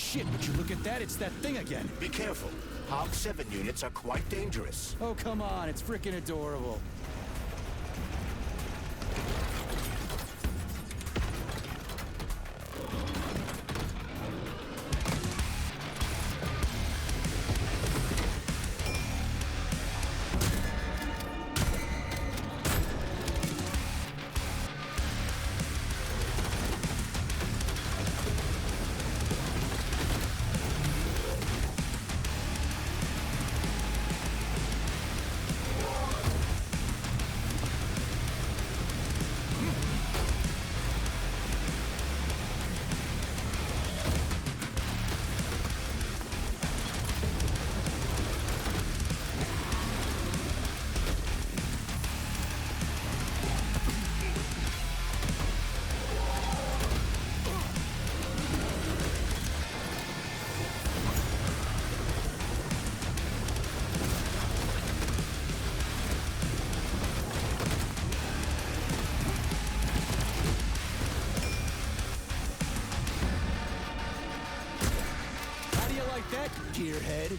shit, would you look at that? It's that thing again. Be careful. Ps5 units are quite dangerous. Oh, come on, it's freaking adorable. Like that, gearhead?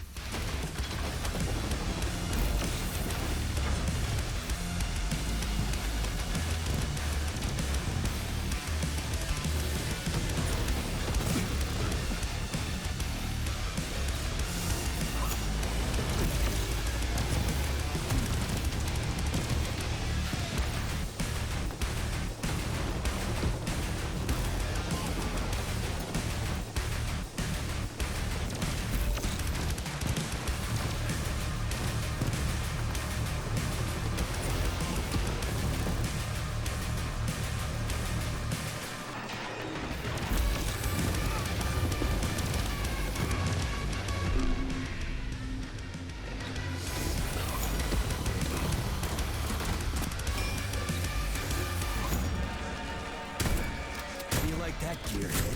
Like that, gearhead.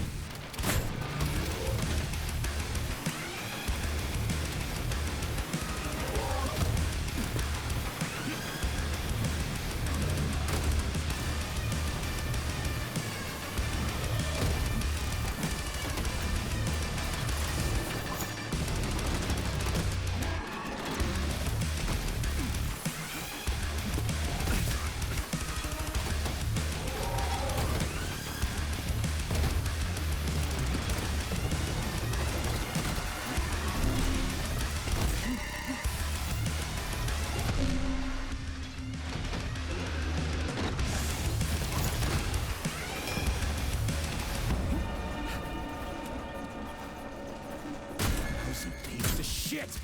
Piece of shit!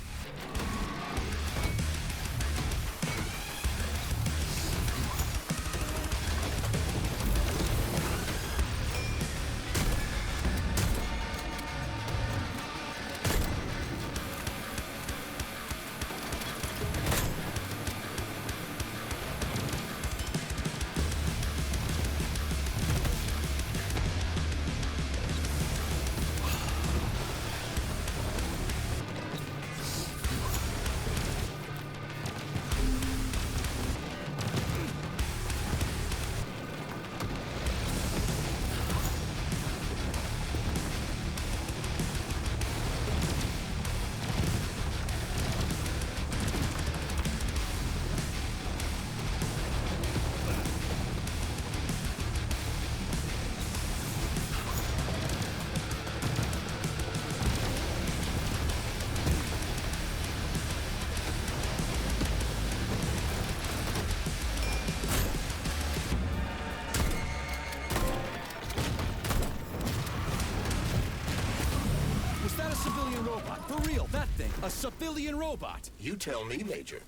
Robot, for real, that thing, a civilian robot. You tell me, Major.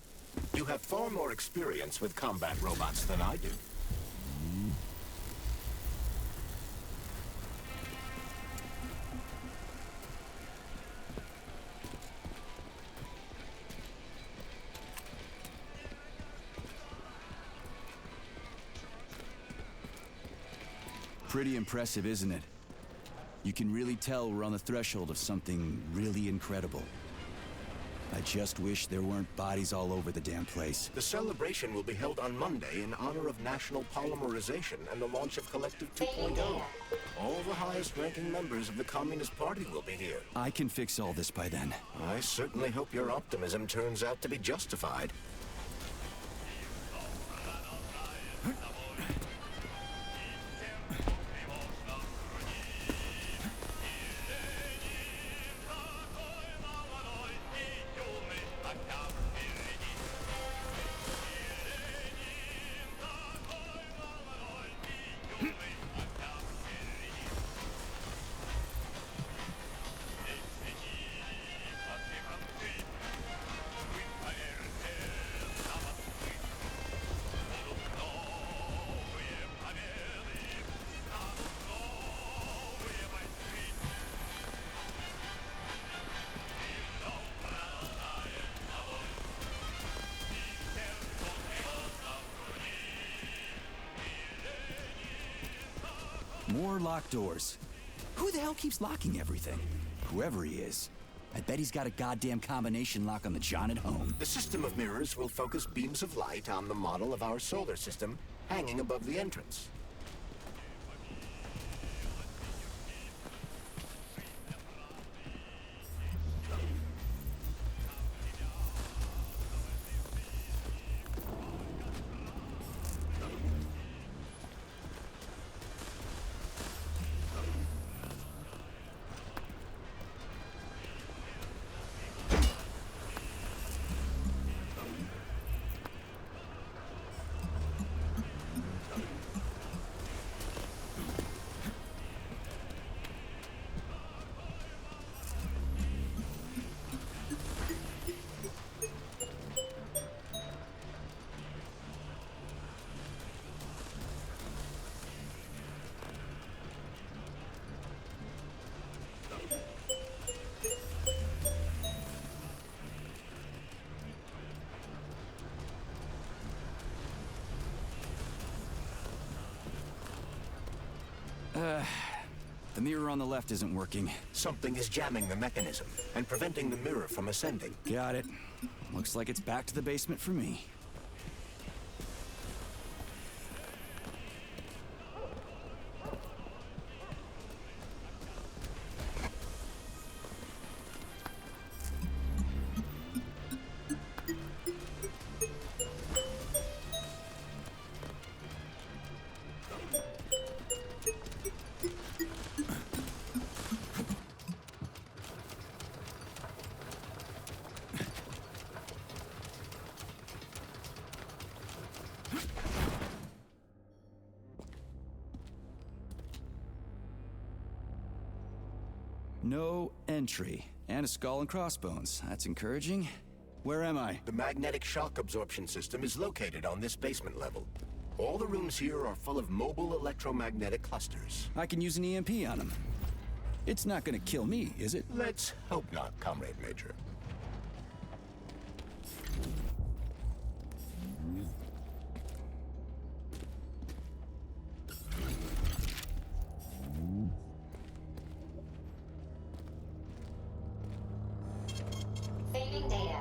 You have far more experience with combat robots than I do. Pretty impressive, isn't it? You can really tell we're on the threshold of something really incredible. I just wish there weren't bodies all over the damn place. The celebration will be held on Monday in honor of National Polymerization and the launch of Collective 2.0. All the highest-ranking members of the Communist Party will be here. I can fix all this by then. I certainly hope your optimism turns out to be justified. More locked doors. Who the hell keeps locking everything? Whoever he is. I bet he's got a goddamn combination lock on the John at home. The system of mirrors will focus beams of light on the model of our solar system hanging above the entrance. The mirror on the left isn't working. Something is jamming the mechanism and preventing the mirror from ascending. Got it. Looks like it's back to the basement for me. No entry. And a skull and crossbones. That's encouraging. Where am I? The magnetic shock absorption system is located on this basement level. All the rooms here are full of mobile electromagnetic clusters. I can use an EMP on them. It's not gonna kill me, is it? Let's hope not, Comrade Major. Saving data.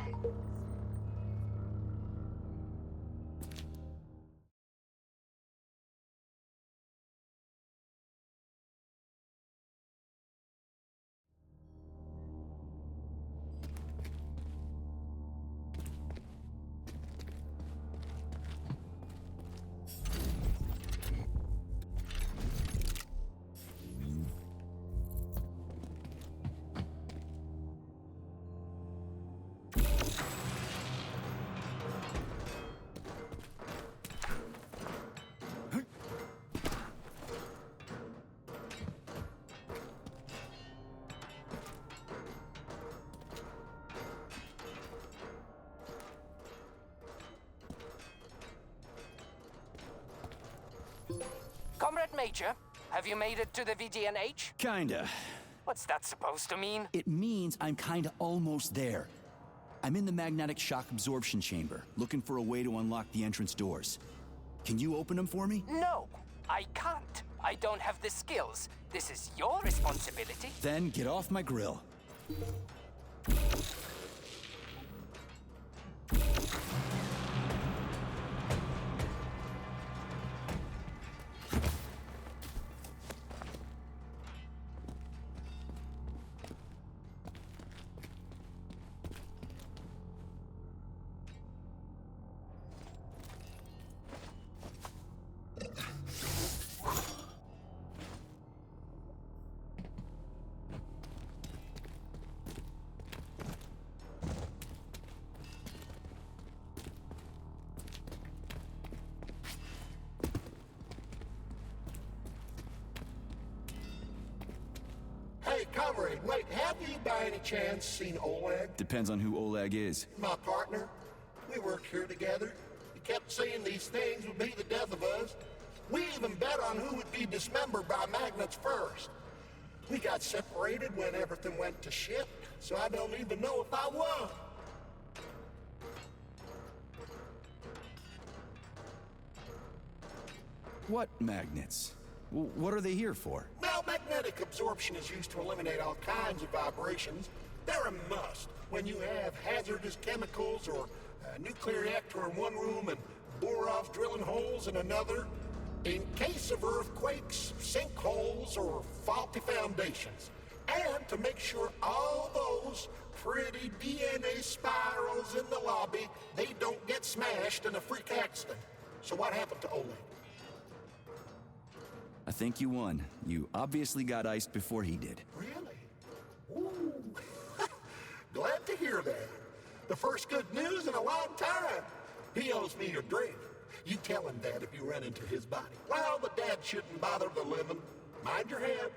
Comrade Major, have you made it to the VDNH? Kinda. What's that supposed to mean? It means I'm kinda almost there. I'm in the magnetic shock absorption chamber, looking for a way to unlock the entrance doors. Can you open them for me? No, I can't. I don't have the skills. This is your responsibility. Then get off my grill. Comrade, wait, have you by any chance seen Oleg? Depends on who Oleg is. My partner. We worked here together. He kept saying these things would be the death of us. We even bet on who would be dismembered by magnets first. We got separated when everything went to shit, so I don't even know if I won. What magnets? What are they here for? Well, magnetic absorption is used to eliminate all kinds of vibrations. They're a must when you have hazardous chemicals or a nuclear reactor in one room and bore-off drilling holes in another. In case of earthquakes, sinkholes, or faulty foundations. And to make sure all those pretty DNA spirals in the lobby, they don't get smashed in a freak accident. So what happened to Oleg? I think you won. You obviously got iced before he did. Really? Ooh. Glad to hear that. The first good news in a long time. He owes me a drink. You tell him that if you run into his body. Well, the dad shouldn't bother the living. Mind your head.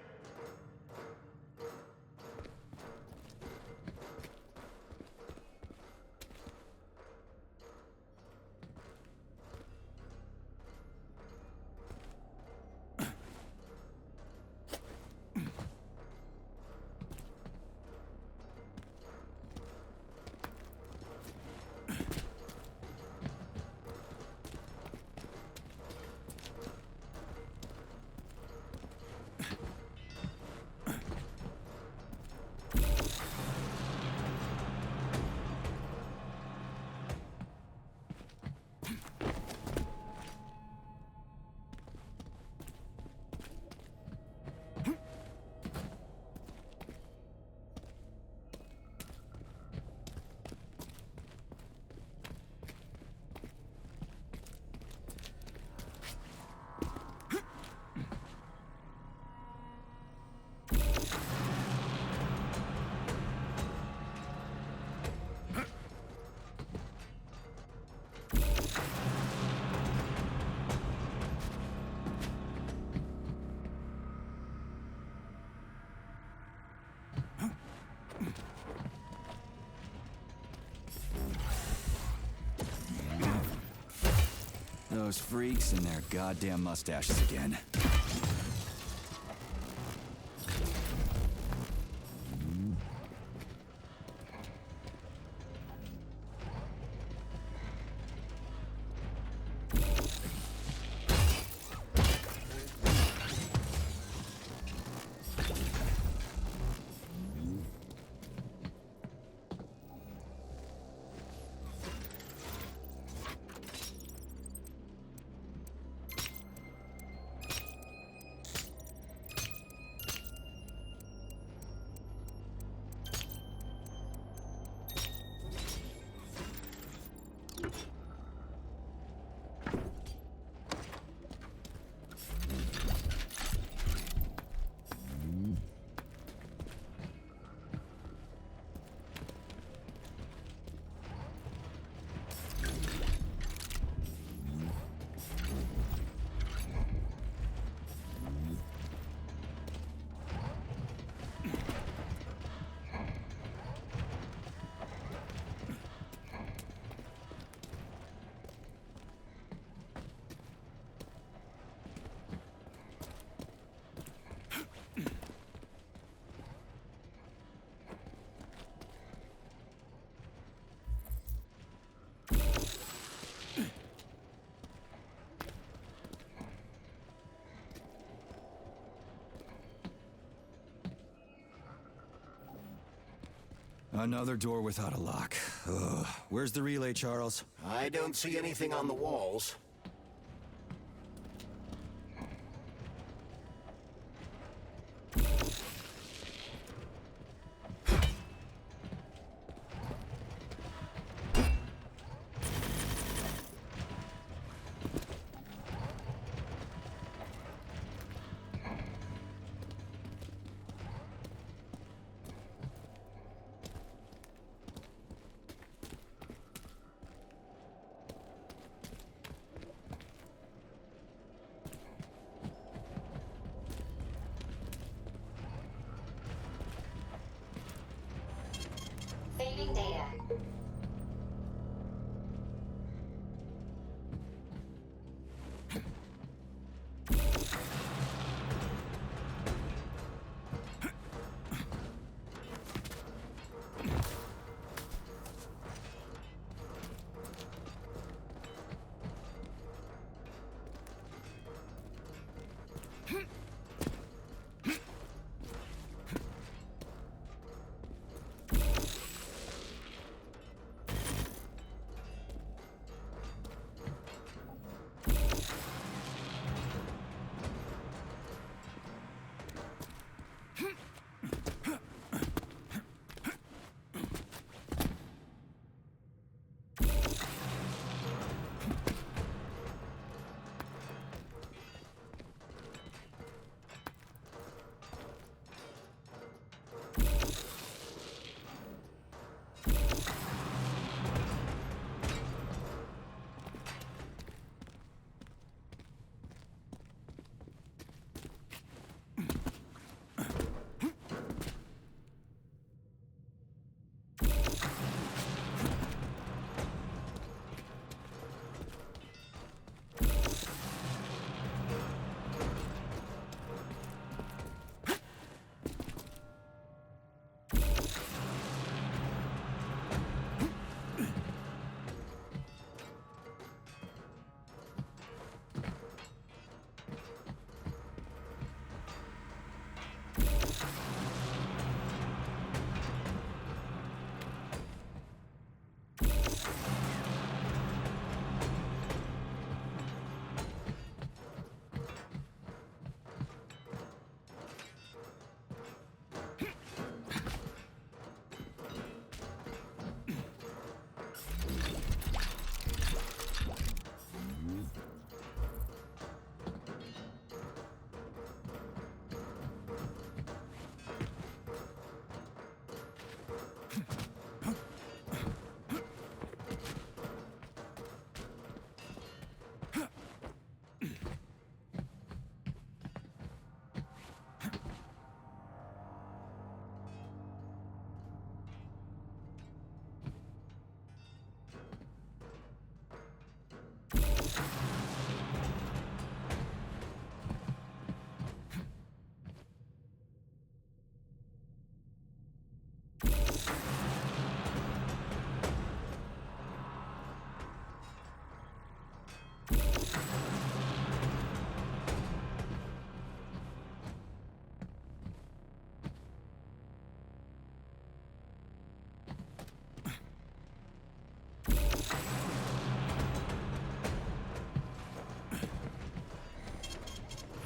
Those freaks and their goddamn mustaches again. Another door without a lock. Ugh. Where's the relay, Charles? I don't see anything on the walls. Saving data.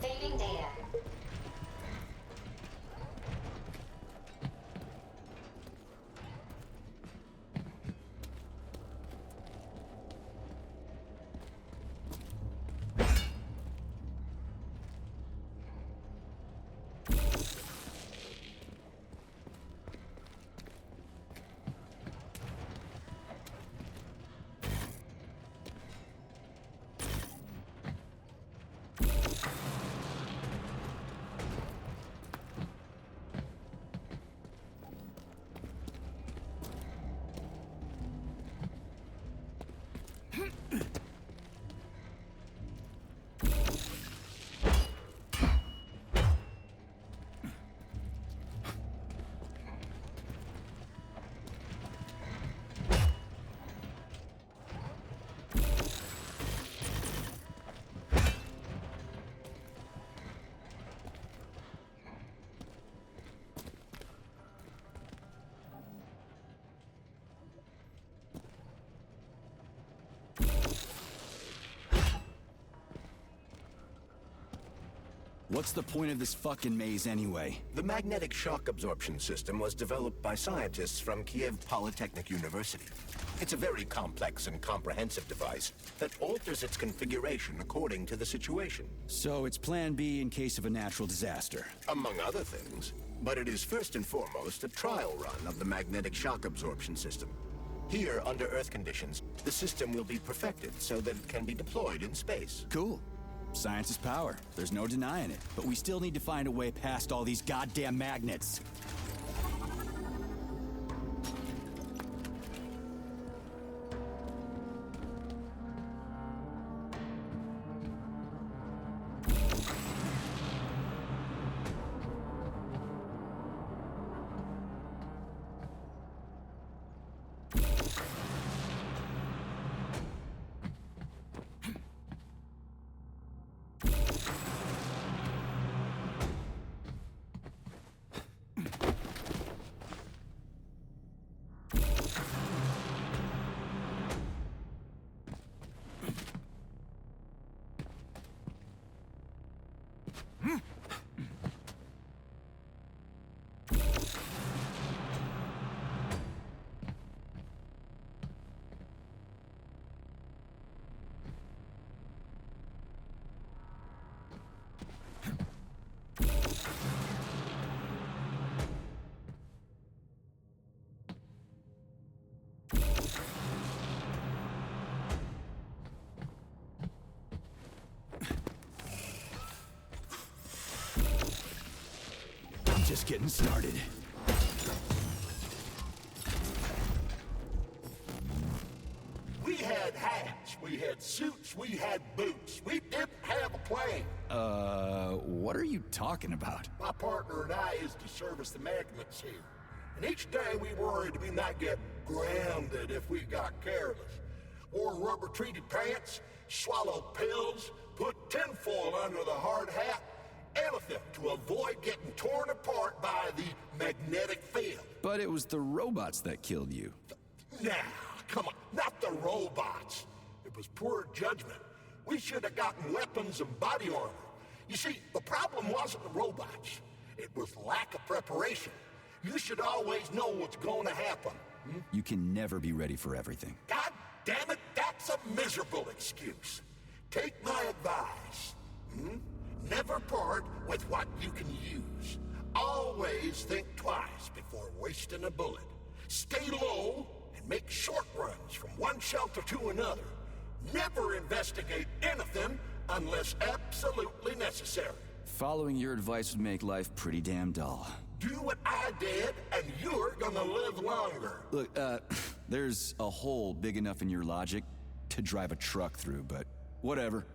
Saving data. What's the point of this fucking maze anyway? The magnetic shock absorption system was developed by scientists from Kiev Polytechnic University. It's a very complex and comprehensive device that alters its configuration according to the situation. So it's plan B in case of a natural disaster. Among other things. But it is first and foremost a trial run of the magnetic shock absorption system. Here, under Earth conditions, the system will be perfected so that it can be deployed in space. Cool. Science is power. There's no denying it. But we still need to find a way past all these goddamn magnets. just getting started. We had hats, we had suits, we had boots. We didn't have a plane. What are you talking about? My partner and I is to service the magnets here. And each day we worried we might get grounded if we got careless. Wore rubber-treated pants, swallowed pills, put tinfoil under the hard hat, anything to avoid getting torn apart by the magnetic field. But it was the robots that killed you. Now, come on, not the robots. It was poor judgment. We should have gotten weapons and body armor. You see, the problem wasn't the robots. It was lack of preparation. You should always know what's going to happen. You can never be ready for everything. God damn it, that's a miserable excuse. Take my advice. Never part with what you can use. Always think twice before wasting a bullet. Stay low and make short runs from one shelter to another. Never investigate anything unless absolutely necessary. Following your advice would make life pretty damn dull. Do what I did, and you're gonna live longer. Look, there's a hole big enough in your logic to drive a truck through, but whatever.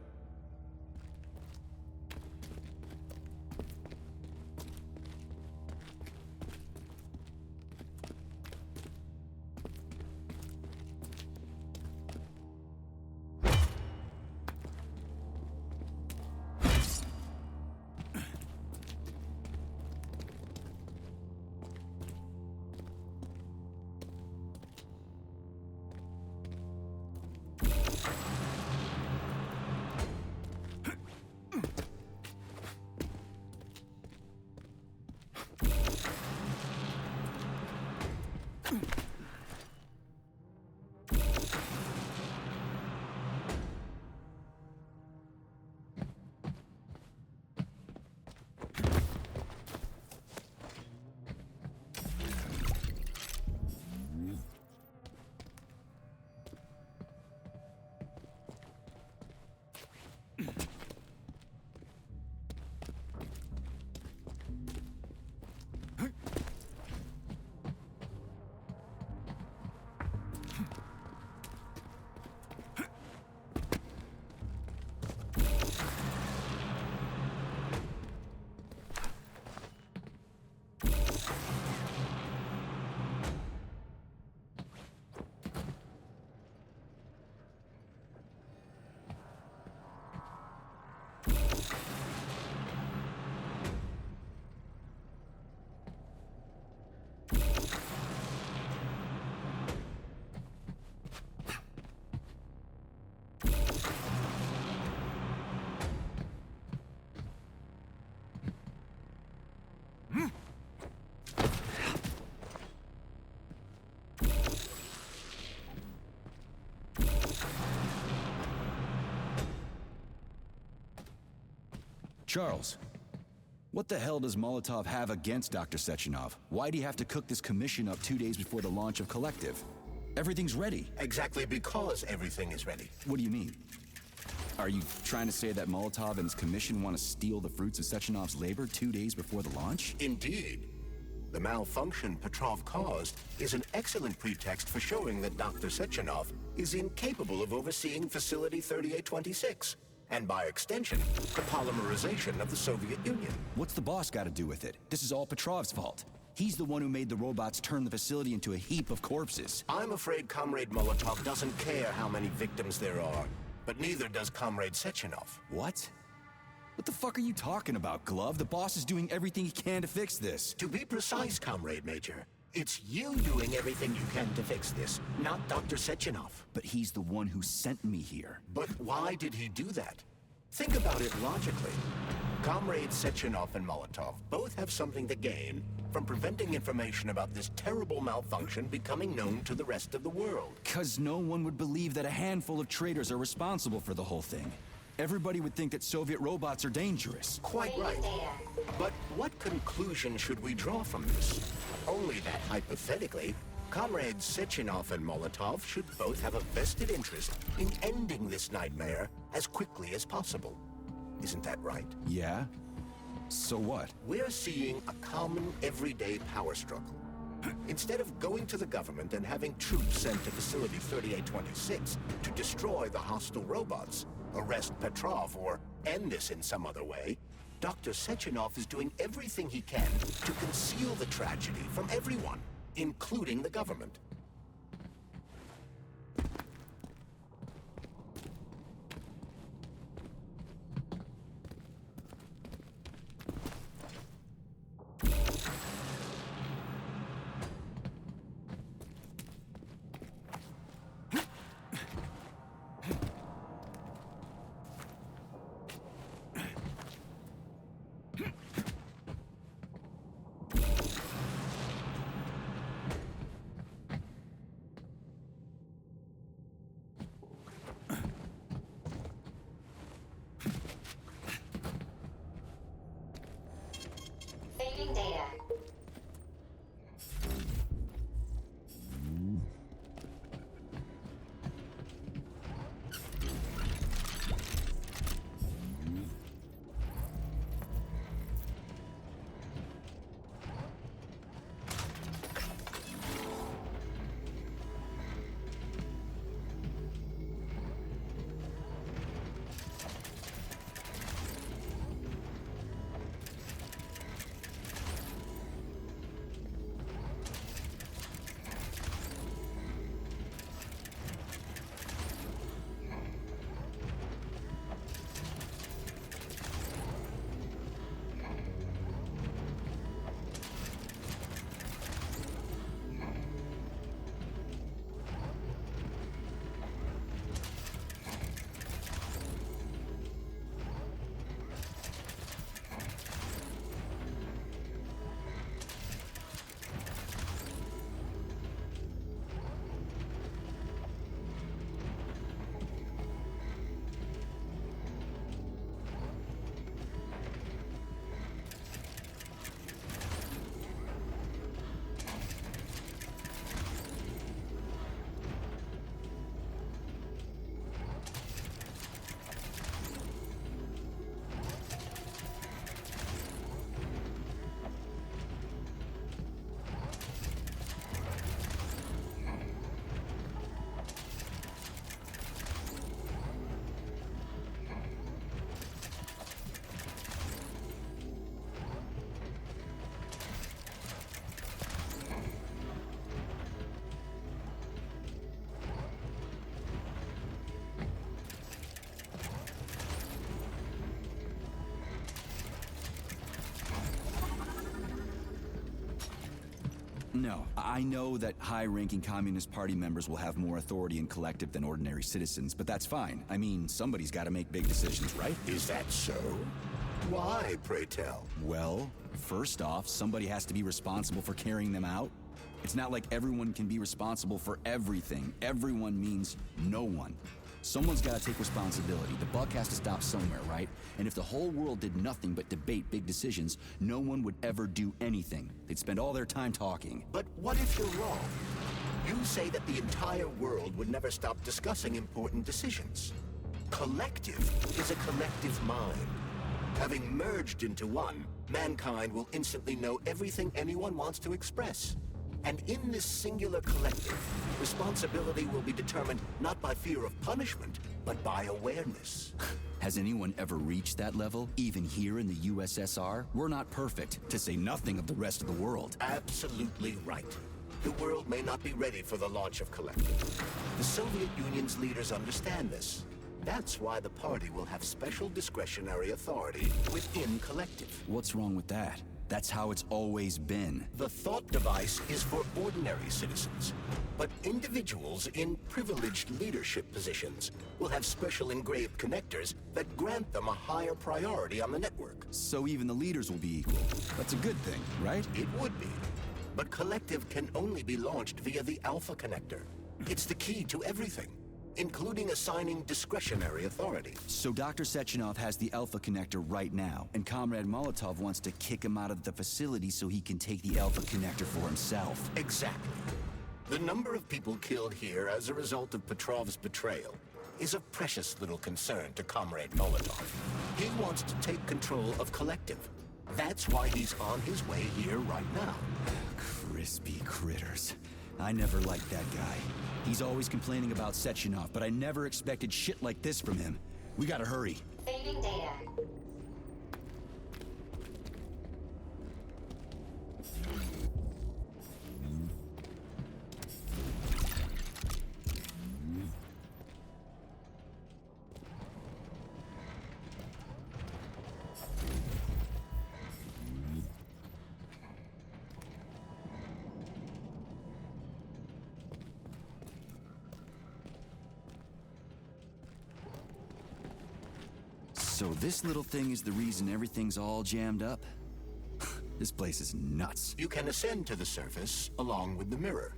Charles, what the hell does Molotov have against Dr. Sechenov? Why'd he have to cook this commission up 2 days before the launch of Collective? Everything's ready. Exactly because everything is ready. What do you mean? Are you trying to say that Molotov and his commission want to steal the fruits of Sechenov's labor 2 days before the launch? Indeed. The malfunction Petrov caused is an excellent pretext for showing that Dr. Sechenov is incapable of overseeing Facility 3826. And by extension, the polymerization of the Soviet Union. What's the boss got to do with it? This is all Petrov's fault. He's the one who made the robots turn the facility into a heap of corpses. I'm afraid Comrade Molotov doesn't care how many victims there are, but neither does Comrade Sechenov. What? What the fuck are you talking about, Glove? The boss is doing everything he can to fix this. To be precise, Comrade Major, it's you doing everything you can to fix this, not Dr. Sechenov. But he's the one who sent me here. But why did he do that? Think about it logically. Comrades Sechenov and Molotov both have something to gain from preventing information about this terrible malfunction becoming known to the rest of the world. 'Cause no one would believe that a handful of traitors are responsible for the whole thing. Everybody would think that Soviet robots are dangerous. Quite right. But what conclusion should we draw from this? Only that hypothetically, Comrades Sechenov and Molotov should both have a vested interest in ending this nightmare as quickly as possible. Isn't that right? Yeah? So what? We're seeing a common, everyday power struggle. Instead of going to the government and having troops sent to Facility 3826 to destroy the hostile robots, arrest Petrov, or end this in some other way, Dr. Sechenov is doing everything he can to conceal the tragedy from everyone, including the government. Saving data. No, I know that high-ranking Communist Party members will have more authority in Collective than ordinary citizens, but that's fine. I mean, somebody's got to make big decisions, right? Is that so? Why, pray tell? Well, first off, somebody has to be responsible for carrying them out. It's not like everyone can be responsible for everything. Everyone means no one. Someone's got to take responsibility. The buck has to stop somewhere, right? And if the whole world did nothing but debate big decisions, no one would ever do anything. They'd spend all their time talking. But what if you're wrong? You say that the entire world would never stop discussing important decisions. Collective is a collective mind. Having merged into one, mankind will instantly know everything anyone wants to express. And in this singular collective, responsibility will be determined not by fear of punishment, but by awareness. Has anyone ever reached that level? Even here in the USSR? We're not perfect, to say nothing of the rest of the world. Absolutely right. The world may not be ready for the launch of Collective. The Soviet Union's leaders understand this. That's why the party will have special discretionary authority within Collective. What's wrong with that? That's how it's always been. The thought device is for ordinary citizens, but individuals in privileged leadership positions will have special engraved connectors that grant them a higher priority on the network. So even the leaders will be equal. That's a good thing, right? It would be, but Collective can only be launched via the Alpha Connector. It's the key to everything, including assigning discretionary authority. So Dr. Sechenov has the Alpha Connector right now, and Comrade Molotov wants to kick him out of the facility so he can take the Alpha Connector for himself. Exactly. The number of people killed here as a result of Petrov's betrayal is of precious little concern to Comrade Molotov. He wants to take control of Collective, That's why he's on his way here right now. Crispy critters. I never liked that guy. He's always complaining about Sechenov, but I never expected shit like this from him. We gotta hurry. Saving data. So this little thing is the reason everything's all jammed up? This place is nuts. You can ascend to the surface along with the mirror.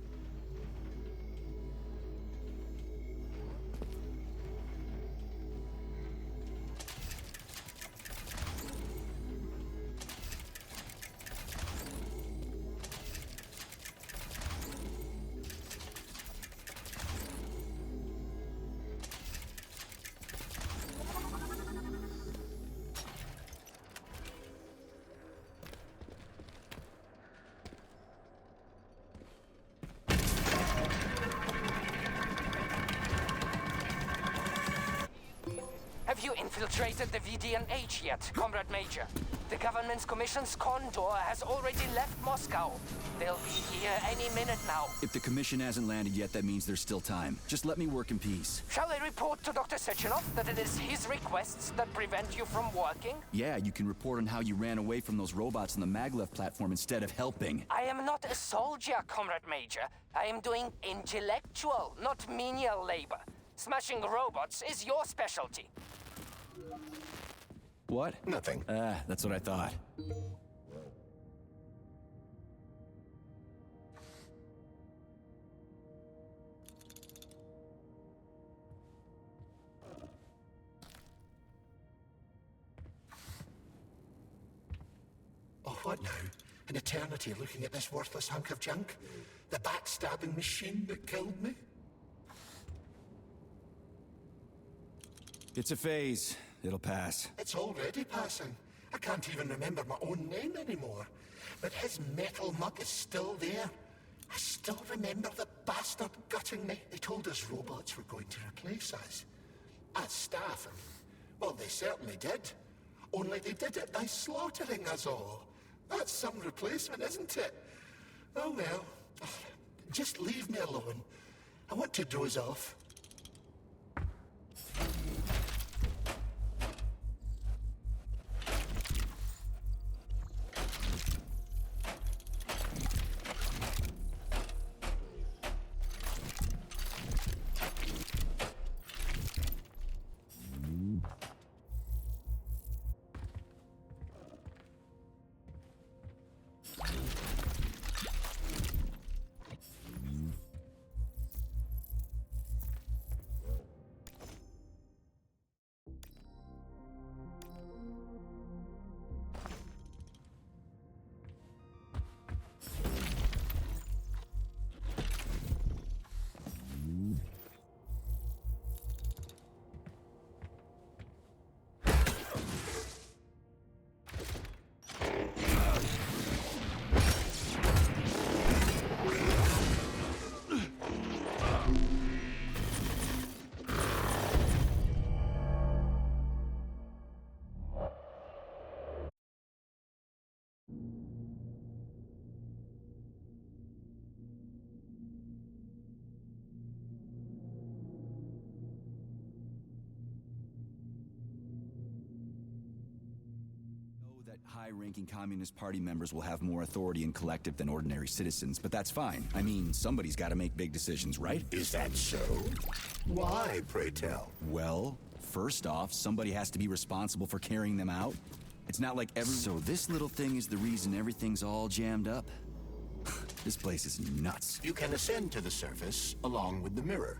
Have you infiltrated the VDNH yet, Comrade Major? The government's commission's condor has already left Moscow. They'll be here any minute now. If the commission hasn't landed yet, that means there's still time. Just let me work in peace. Shall I report to Dr. Sechenov that it is his requests that prevent you from working? Yeah, you can report on how you ran away from those robots on the maglev platform instead of helping. I am not a soldier, Comrade Major. I am doing intellectual, not menial labor. Smashing robots is your specialty. What? Nothing. That's what I thought. Oh, what now? An eternity looking at this worthless hunk of junk? The backstabbing machine that killed me? It's a phase. It'll pass. It's already passing. I can't even remember my own name anymore. But his metal mug is still there. I still remember the bastard gutting me. They told us robots were going to replace us. As staff, and, well, they certainly did. Only they did it by slaughtering us all. That's some replacement, isn't it? Oh well. Just leave me alone. I want to doze off. High-ranking Communist Party members will have more authority in collective than ordinary citizens, but that's fine. I mean, somebody's got to make big decisions, right? Is that so? Why, pray tell? Well, first off, somebody has to be responsible for carrying them out. It's not like every... So this little thing is the reason everything's all jammed up? This place is nuts. You can ascend to the surface along with the mirror.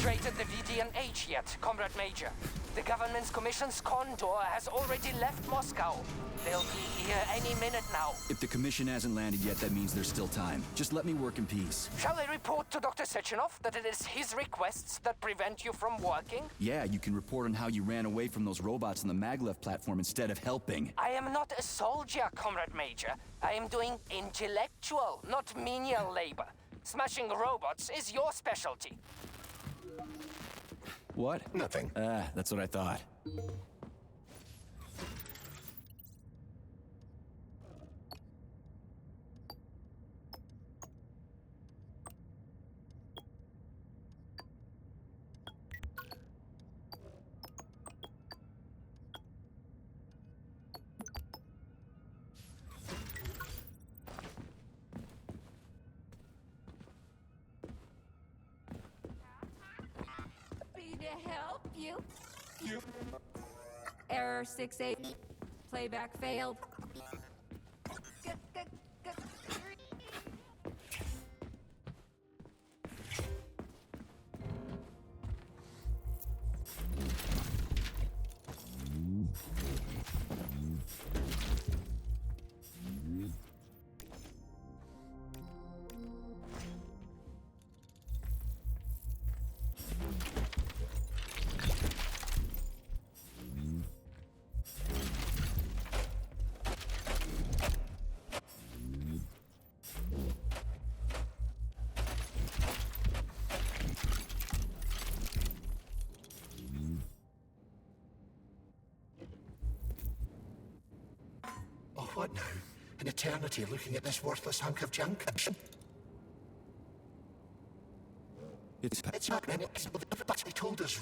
penetrated the VDNH yet, Comrade Major. The government's commission's condor has already left Moscow. They'll be here any minute now. If the commission hasn't landed yet, that means there's still time. Just let me work in peace. Shall I report to Dr. Sechenov that it is his requests that prevent you from working? Yeah, you can report on how you ran away from those robots on the maglev platform instead of helping. I am not a soldier, Comrade Major. I am doing intellectual, not menial labor. Smashing robots is your specialty. What? Nothing. That's what I thought. To help you. Error 68. Playback failed. Oh, what now? An eternity looking at this worthless hunk of junk? It's not many. But he told us.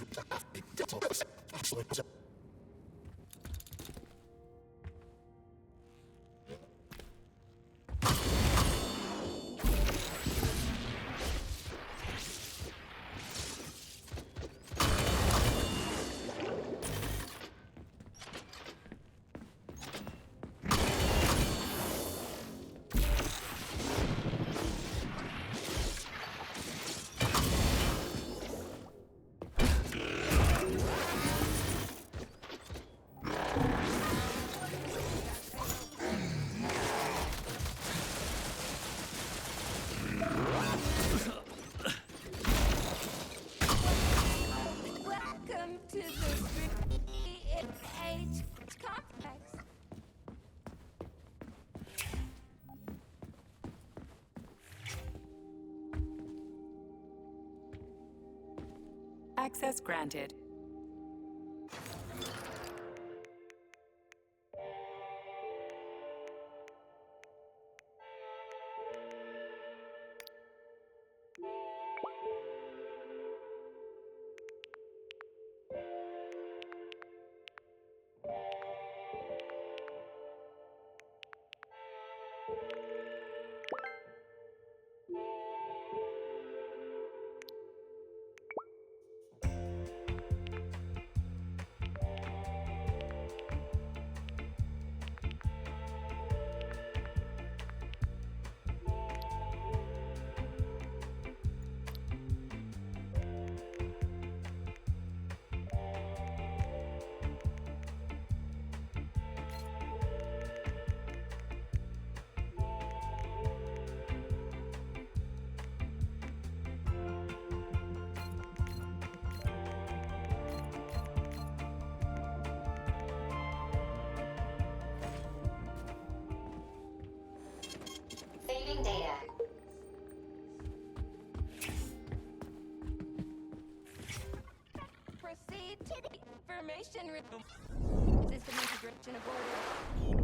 Welcome to the VDNH complex. Access granted. Saving data. Proceed to the information room. System integration aborted.